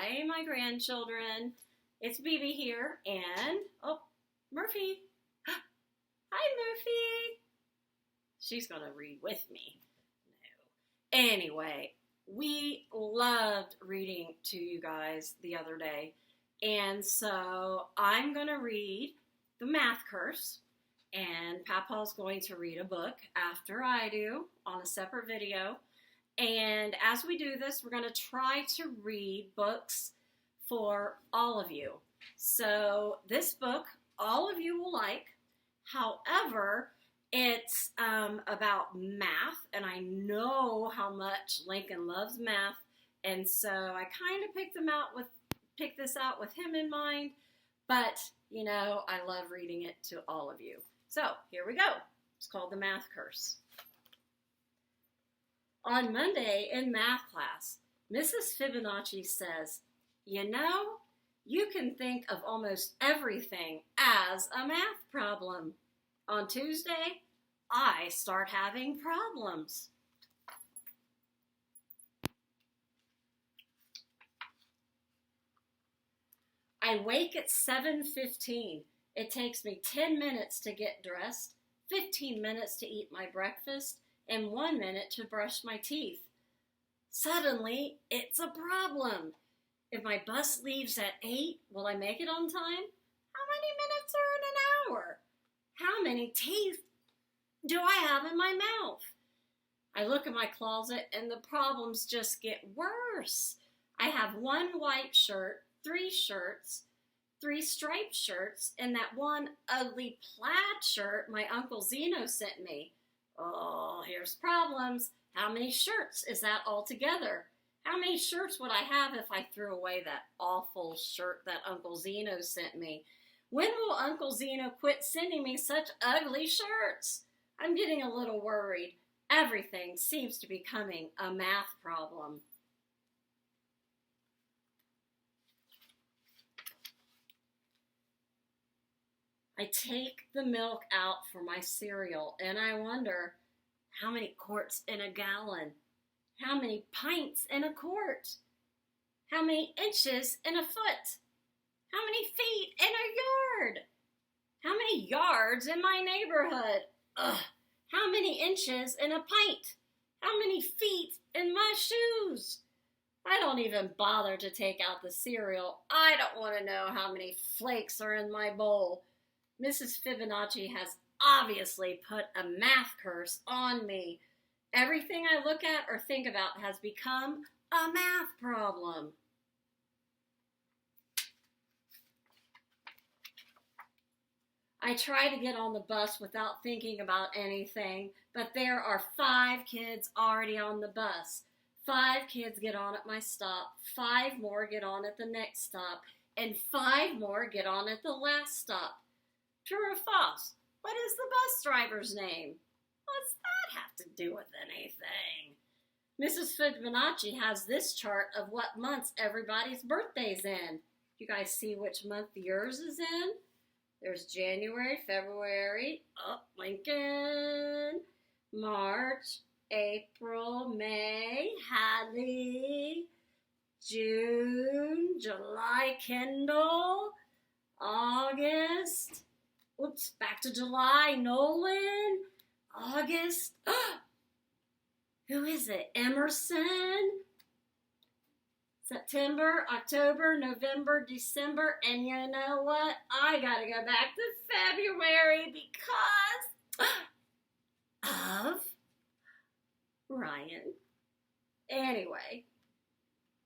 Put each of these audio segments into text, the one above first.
Hi, my grandchildren. It's BB here, and Murphy. Hi, Murphy. She's going to read with me. No. Anyway, we loved reading to you guys the other day, and so I'm going to read The Math Curse, and Papa's going to read a book after I do on a separate video. And as we do this, we're going to try to read books for all of you. So this book, all of you will like. However, it's about math, and I know how much Lincoln loves math, and so I kind of picked this out with him in mind. But you know, I love reading it to all of you. So here we go. It's called The Math Curse. On Monday in math class, Mrs. Fibonacci says, "You know, you can think of almost everything as a math problem. On Tuesday, I start having problems." I wake at 7:15. It takes me 10 minutes to get dressed, 15 minutes to eat my breakfast, and 1 minute to brush my teeth. Suddenly, it's a problem. If my bus leaves at 8, will I make it on time? How many minutes are in an hour? How many teeth do I have in my mouth? I look in my closet and the problems just get worse. I have 1 white shirt, 3 shirts, 3 striped shirts, and that 1 ugly plaid shirt my Uncle Zeno sent me. Oh, here's problems. How many shirts is that altogether? How many shirts would I have if I threw away that awful shirt that Uncle Zeno sent me? When will Uncle Zeno quit sending me such ugly shirts? I'm getting a little worried. Everything seems to be becoming a math problem. I take the milk out for my cereal, and I wonder, how many quarts in a gallon? How many pints in a quart? How many inches in a foot? How many feet in a yard? How many yards in my neighborhood? Ugh. How many inches in a pint? How many feet in my shoes? I don't even bother to take out the cereal. I don't want to know how many flakes are in my bowl. Mrs. Fibonacci has obviously put a math curse on me. Everything I look at or think about has become a math problem. I try to get on the bus without thinking about anything, but there are 5 kids already on the bus. 5 kids get on at my stop, 5 more get on at the next stop, and 5 more get on at the last stop. True or false? What is the bus driver's name? What's that have to do with anything? Mrs. Fibonacci has this chart of what months everybody's birthday's in. You guys see which month yours is in? There's January, February, Lincoln, March, April, May, Hadley, June, July, Kendall, August, back to July, Nolan, August, who is it? Emerson, September, October, November, December, and you know what? I gotta go back to February because of Ryan. Anyway,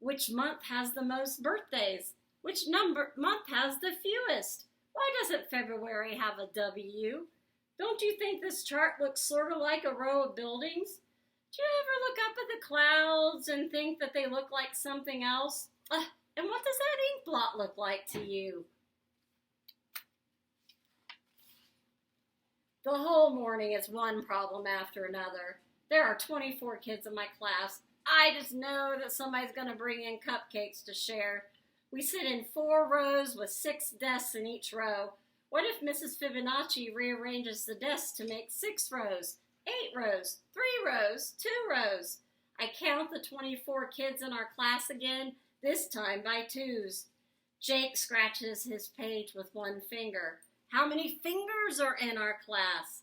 which month has the most birthdays? Which month has the fewest? Why doesn't February have a W? Don't you think this chart looks sort of like a row of buildings? Do you ever look up at the clouds and think that they look like something else? And what does that ink blot look like to you? The whole morning is one problem after another. There are 24 kids in my class. I just know that somebody's going to bring in cupcakes to share. We sit in 4 rows with 6 desks in each row. What if Mrs. Fibonacci rearranges the desks to make 6 rows, 8 rows, 3 rows, 2 rows? I count the 24 kids in our class again, this time by twos. Jake scratches his page with one finger. How many fingers are in our class?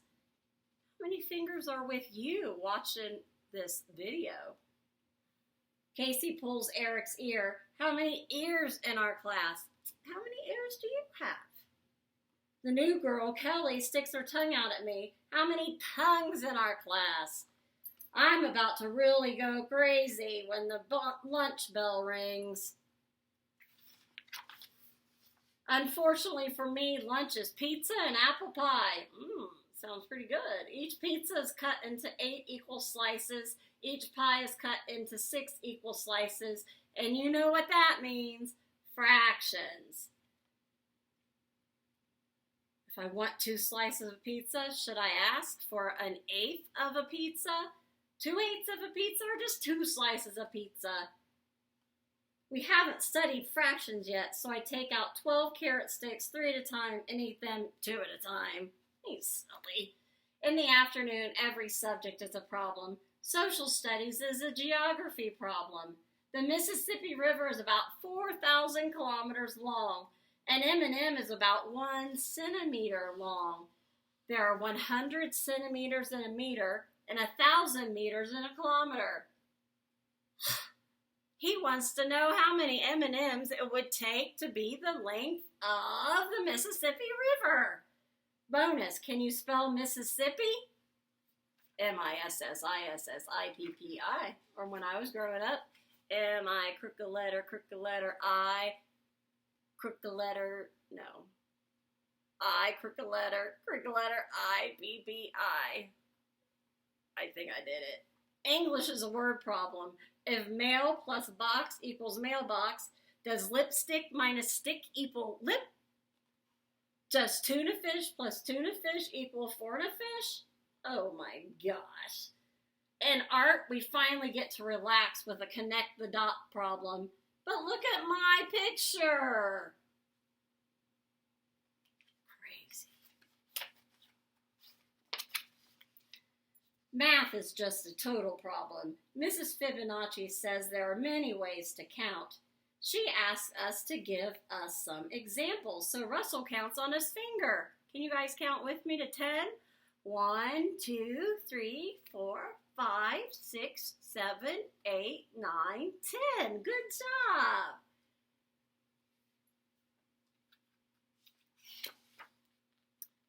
How many fingers are with you watching this video? Casey pulls Eric's ear. How many ears in our class? How many ears do you have? The new girl, Kelly, sticks her tongue out at me. How many tongues in our class? I'm about to really go crazy when the lunch bell rings. Unfortunately for me, lunch is pizza and apple pie. Sounds pretty good. Each pizza is cut into 8 equal slices. Each pie is cut into 6 equal slices. And you know what that means. Fractions. If I want 2 slices of pizza, should I ask for 1/8 of a pizza, 2/8 of a pizza, or just 2 slices of pizza? We haven't studied fractions yet, so I take out 12 carrot sticks 3 at a time and eat them 2 at a time. He's silly. In the afternoon, every subject is a problem. Social studies is a geography problem. The Mississippi River is about 4,000 kilometers long. An M&M is about 1 centimeter long. There are 100 centimeters in a meter and 1,000 meters in a kilometer. He wants to know how many M&Ms it would take to be the length of the Mississippi River. Bonus, can you spell Mississippi? Mississippi. Or when I was growing up, M-I, crooked letter, I, crooked letter, no. I, crooked letter, I, B-B-I. I think I did it. English is a word problem. If mail plus box equals mailbox, does lipstick minus stick equal lip? Does tuna fish plus tuna fish equal forna fish? Oh my gosh. In art, we finally get to relax with a connect the dot problem. But look at my picture. Crazy. Math is just a total problem. Mrs. Fibonacci says there are many ways to count. She asks us to give us some examples. So Russell counts on his finger. Can you guys count with me to 10? 1, 2, 3, 4, 5, 6, 7, 8, 9, 10. Good job.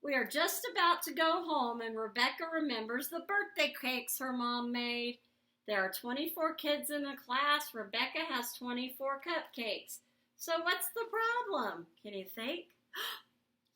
We are just about to go home and Rebecca remembers the birthday cakes her mom made. There are 24 kids in the class. Rebecca has 24 cupcakes. So what's the problem? Can you think?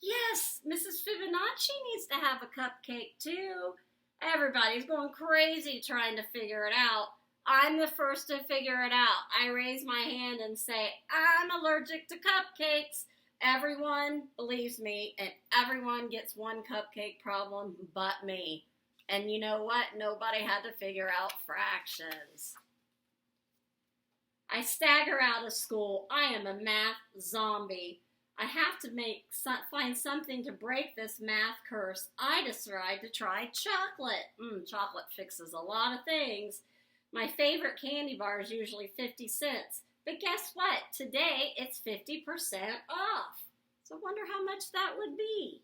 Yes, Mrs. Fibonacci needs to have a cupcake too. Everybody's going crazy trying to figure it out. I'm the first to figure it out. I raise my hand and say, I'm allergic to cupcakes. Everyone believes me, and everyone gets one cupcake problem but me. And you know what? Nobody had to figure out fractions. I stagger out of school. I am a math zombie. I have to find something to break this math curse. I decide to try chocolate. Chocolate fixes a lot of things. My favorite candy bar is usually 50 cents. But guess what? Today it's 50% off. So I wonder how much that would be.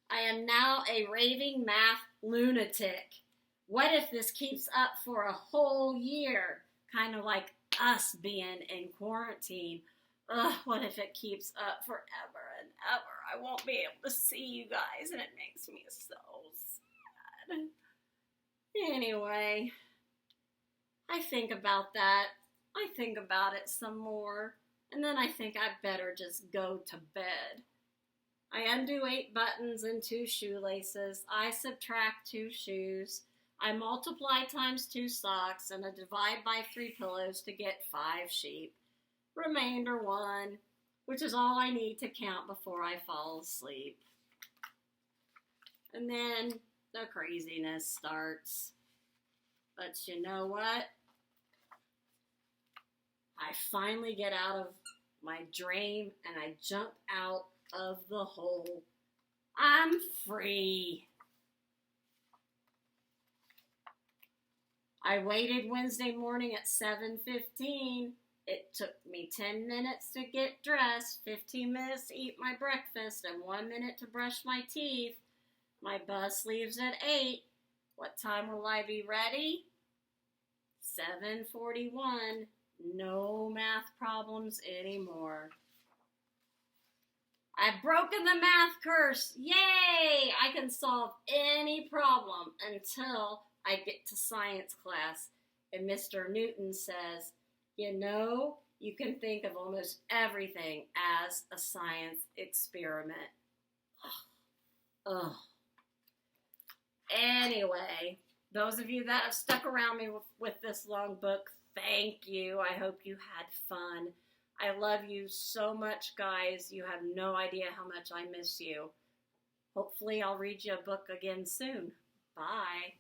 I am now a raving math lunatic. What if this keeps up for a whole year? Kind of like us being in quarantine. What if it keeps up forever and ever? I won't be able to see you guys and it makes me so sad. Anyway, I think about that. I think about it some more. And then I think I better just go to bed. I undo 8 buttons and 2 shoelaces. I subtract 2 shoes. I multiply times 2 socks, and I divide by 3 pillows to get 5 sheep. Remainder 1, which is all I need to count before I fall asleep. And then the craziness starts. But you know what? I finally get out of my dream, and I jump out of the hole. I'm free. I waited Wednesday morning at 7:15. It took me 10 minutes to get dressed, 15 minutes to eat my breakfast, and 1 minute to brush my teeth. My bus leaves at 8. What time will I be ready? 7:41. No math problems anymore. I've broken the math curse. Yay! I can solve any problem until I get to science class. And Mr. Newton says, you can think of almost everything as a science experiment. Ugh. Anyway, those of you that have stuck around me with this long book, thank you. I hope you had fun. I love you so much, guys. You have no idea how much I miss you. Hopefully I'll read you a book again soon. Bye.